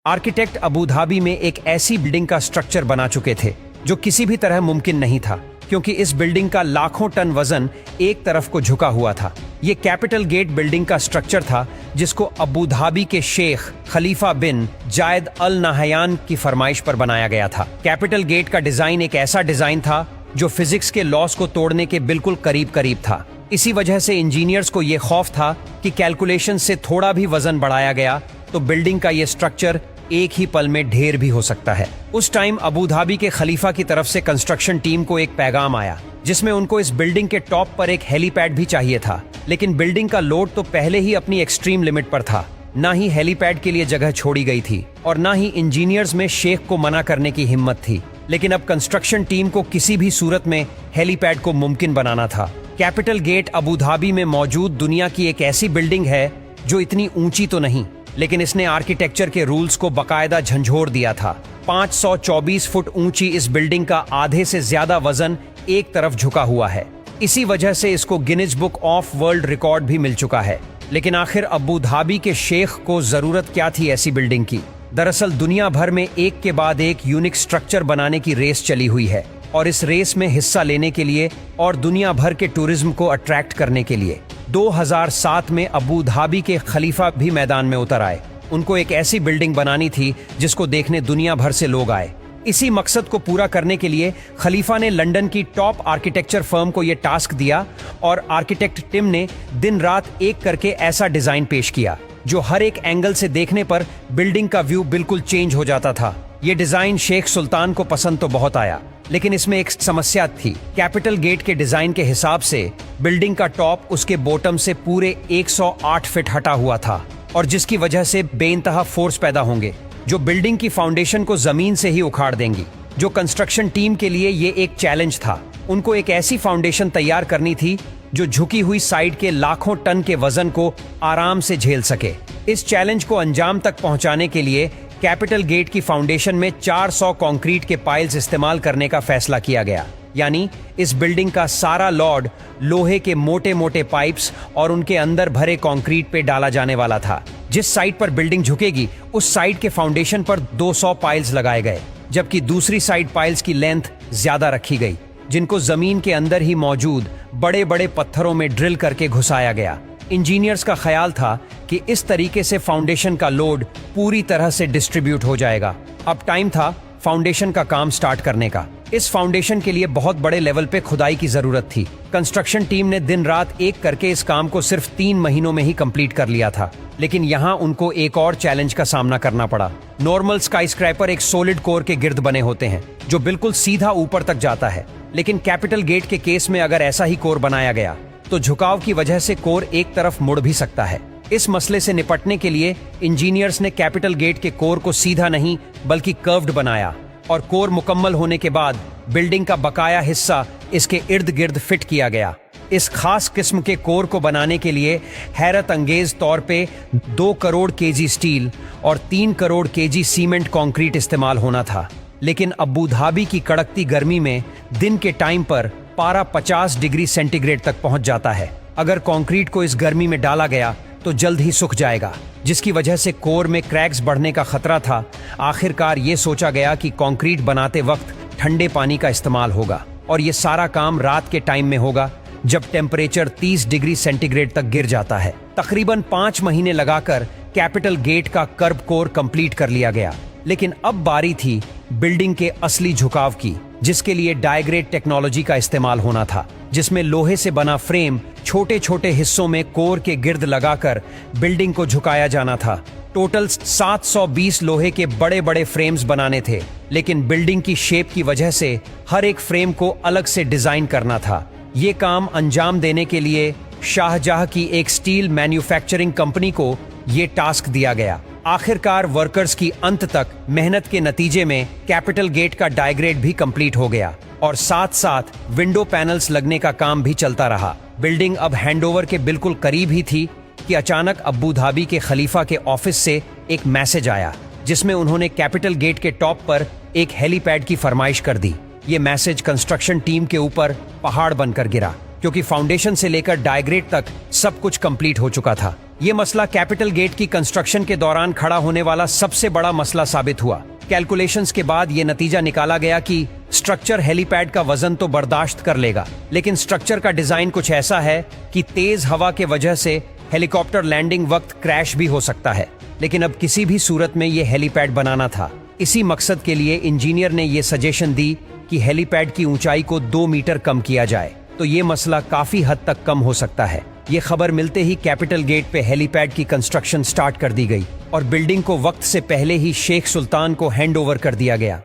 Architect Abu Dhabi में एक ऐसी बिल्डिंग का स्ट्रक्चर बना चुके थे जो किसी भी तरह मुमकिन नहीं था, क्योंकि इस बिल्डिंग का लाखों टन वजन एक तरफ को झुका हुआ था। ये कैपिटल गेट बिल्डिंग का स्ट्रक्चर था जिसको अबू धाबी के शेख खलीफा बिन जायद अल नाहयान की फरमाइश पर बनाया गया था। कैपिटल गेट का डिजाइन एक ऐसा डिजाइन था जो फिजिक्स के लॉस को तोड़ने के बिल्कुल करीब करीब था। इसी वजह से इंजीनियर्स को यह खौफ था कि कैलकुलेशन से थोड़ा भी वजन बढ़ाया गया तो बिल्डिंग का यह स्ट्रक्चर एक ही पल में ढेर भी हो सकता है। उस टाइम अबू धाबी के खलीफा की तरफ से कंस्ट्रक्शन टीम को एक पैगाम आया जिसमें उनको इस बिल्डिंग के टॉप पर एक हेलीपैड भी चाहिए था, लेकिन बिल्डिंग का लोड तो पहले ही अपनी एक्सट्रीम लिमिट पर था। ना ही हेलीपैड के लिए जगह छोड़ी गई थी और ना ही इंजीनियर्स में शेख को मना करने की हिम्मत थी। लेकिन अब कंस्ट्रक्शन टीम को किसी भी सूरत में हेलीपैड को मुमकिन बनाना था। कैपिटल गेट अबू धाबी में मौजूद दुनिया की एक ऐसी बिल्डिंग है जो इतनी ऊंची तो नहीं, लेकिन इसने आर्किटेक्चर के रूल्स को बकायदा झंझोर दिया था। 524 फुट ऊंची इस बिल्डिंग का आधे से ज्यादा वजन एक तरफ झुका हुआ है। इसी वजह से इसको Guinness book of world record भी मिल चुका है। लेकिन आखिर अबू धाबी के शेख को जरूरत क्या थी ऐसी बिल्डिंग की? दरअसल दुनिया भर में एक के बाद एक यूनिक स्ट्रक्चर बनाने की रेस चली हुई है, और इस रेस में हिस्सा लेने के लिए और दुनिया भर के टूरिज्म को अट्रैक्ट करने के लिए 2007 में अबू धाबी के खलीफा भी मैदान में उतर आए। उनको एक ऐसी बिल्डिंग बनानी थी जिसको देखने दुनिया भर से लोग आए। इसी मकसद को पूरा करने के लिए खलीफा ने लंदन की टॉप आर्किटेक्चर फर्म को यह टास्क दिया और आर्किटेक्ट टिम ने दिन रात एक करके ऐसा डिजाइन पेश किया जो हर एक एंगल से देखने पर बिल्डिंग का व्यू बिल्कुल चेंज हो जाता था। ये डिजाइन शेख सुल्तान को पसंद तो बहुत आया, लेकिन इसमें एक समस्या थी। कैपिटल गेट के डिजाइन के हिसाब से बिल्डिंग का टॉप उसके बॉटम से पूरे 108 फीट हटा हुआ था, और जिसकी वजह से बेइंतहा फोर्स पैदा होंगे जो बिल्डिंग की फाउंडेशन को जमीन से ही उखाड़ देंगी। जो कंस्ट्रक्शन टीम के लिए ये एक चैलेंज था। उनको एक ऐसी फाउंडेशन तैयार करनी थी जो झुकी हुई साइड के लाखों टन के वजन को आराम से झेल सके। इस चैलेंज को अंजाम तक पहुंचाने के लिए कैपिटल गेट की फाउंडेशन में 400 कंक्रीट के पाइल्स इस्तेमाल करने का फैसला किया गया। यानी इस बिल्डिंग का सारा लोड लोहे के मोटे मोटे पाइप्स और उनके अंदर भरे कंक्रीट पे डाला जाने वाला था। जिस साइड पर बिल्डिंग झुकेगी उस साइड के फाउंडेशन पर 200 पाइल्स लगाए गए, जबकि दूसरी साइड पाइल्स की लेंथ ज्यादा रखी गई, जिनको जमीन के अंदर ही मौजूद बड़े बड़े पत्थरों में ड्रिल करके घुसाया गया। इंजीनियर्स का ख्याल था कि इस तरीके से फाउंडेशन का लोड पूरी तरह से डिस्ट्रीब्यूट हो जाएगा। अब टाइम था फाउंडेशन का काम स्टार्ट करने का। इस फाउंडेशन के लिए बहुत बड़े लेवल पे खुदाई की जरूरत थी। कंस्ट्रक्शन टीम ने दिन रात एक करके इस काम को सिर्फ 3 महीनों में ही कंप्लीट कर लिया था। लेकिन यहाँ उनको एक और चैलेंज का सामना करना पड़ा। नॉर्मल स्काईस्क्रैपर एक सॉलिड कोर के गिर्द बने होते हैं जो बिल्कुल सीधा ऊपर तक जाता है, लेकिन कैपिटल गेट के केस में अगर ऐसा ही कोर बनाया गया तो झुकाव की वजह से कोर एक तरफ मुड़ भी सकता है। इस मसले से निपटने के लिए इंजीनियर्स ने कैपिटल गेट के कोर को सीधा नहीं बल्कि कर्व्ड बनाया, और कोर मुकम्मल होने के बाद बिल्डिंग का बकाया हिस्सा इसके इर्द गिर्द फिट किया गया। इस खास किस्म के कोर को बनाने के लिए हैरत अंगेज तौर पे 2 करोड़ केजी स्टील और 3 करोड़ केजी सीमेंट कंक्रीट इस्तेमाल होना था। लेकिन अबू धाबी की कड़कती गर्मी में दिन के टाइम पर पारा 50 डिग्री सेंटीग्रेड तक पहुंच जाता है। अगर कंक्रीट को इस गर्मी में डाला गया तो जल्द ही सूख जाएगा, जिसकी वजह से कोर में क्रैक्स बढ़ने का खतरा था। आखिरकार ये सोचा गया कि कंक्रीट बनाते वक्त ठंडे पानी का इस्तेमाल होगा, और ये सारा काम रात के टाइम में होगा जब टेम्परेचर 30 डिग्री सेंटीग्रेड तक गिर जाता है। तकरीबन 5 महीने लगाकर कैपिटल गेट का कर्ब कोर कंप्लीट कर लिया गया। लेकिन अब बारी थी बिल्डिंग के असली झुकाव की, जिसके लिए डायग्रेड टेक्नोलॉजी का इस्तेमाल होना था, जिसमें लोहे से बना फ्रेम छोटे छोटे हिस्सों में कोर के गिर्द लगाकर बिल्डिंग को झुकाया जाना था। टोटल 720 लोहे के बड़े बड़े फ्रेम्स बनाने थे, लेकिन बिल्डिंग की शेप की वजह से हर एक फ्रेम को अलग से डिजाइन करना था। ये काम अंजाम देने के लिए शाहजहां की एक स्टील मैन्युफैक्चरिंग कंपनी को ये टास्क दिया गया। आखिरकार वर्कर्स की अंत तक मेहनत के नतीजे में कैपिटल गेट का डायग्रेड भी कंप्लीट हो गया, और साथ साथ विंडो पैनल्स लगने का काम भी चलता रहा। बिल्डिंग अब हैंडओवर के बिल्कुल करीब ही थी कि अचानक अबू धाबी के खलीफा के ऑफिस से एक मैसेज आया, जिसमें उन्होंने कैपिटल गेट के टॉप पर एक हेलीपैड की फरमाइश कर दी। ये मैसेज कंस्ट्रक्शन टीम के ऊपर पहाड़ बनकर गिरा, क्योंकि फाउंडेशन से लेकर डायग्रेड तक सब कुछ कंप्लीट हो चुका था। ये मसला कैपिटल गेट की कंस्ट्रक्शन के दौरान खड़ा होने वाला सबसे बड़ा मसला साबित हुआ। कैलकुलेशंस के बाद ये नतीजा निकाला गया कि स्ट्रक्चर हेलीपैड का वजन तो बर्दाश्त कर लेगा, लेकिन स्ट्रक्चर का डिजाइन कुछ ऐसा है कि तेज हवा के वजह से हेलीकॉप्टर लैंडिंग वक्त क्रैश भी हो सकता है। लेकिन अब किसी भी सूरत में ये हेलीपैड बनाना था। इसी मकसद के लिए इंजीनियर ने ये सजेशन दी कि हेलीपैड की ऊंचाई को 2 मीटर कम किया जाए, तो ये मसला काफी हद तक कम हो सकता है। ये खबर मिलते ही कैपिटल गेट पे हेलीपैड की कंस्ट्रक्शन स्टार्ट कर दी गई और बिल्डिंग को वक्त से पहले ही शेख सुल्तान को हैंड ओवर कर दिया गया।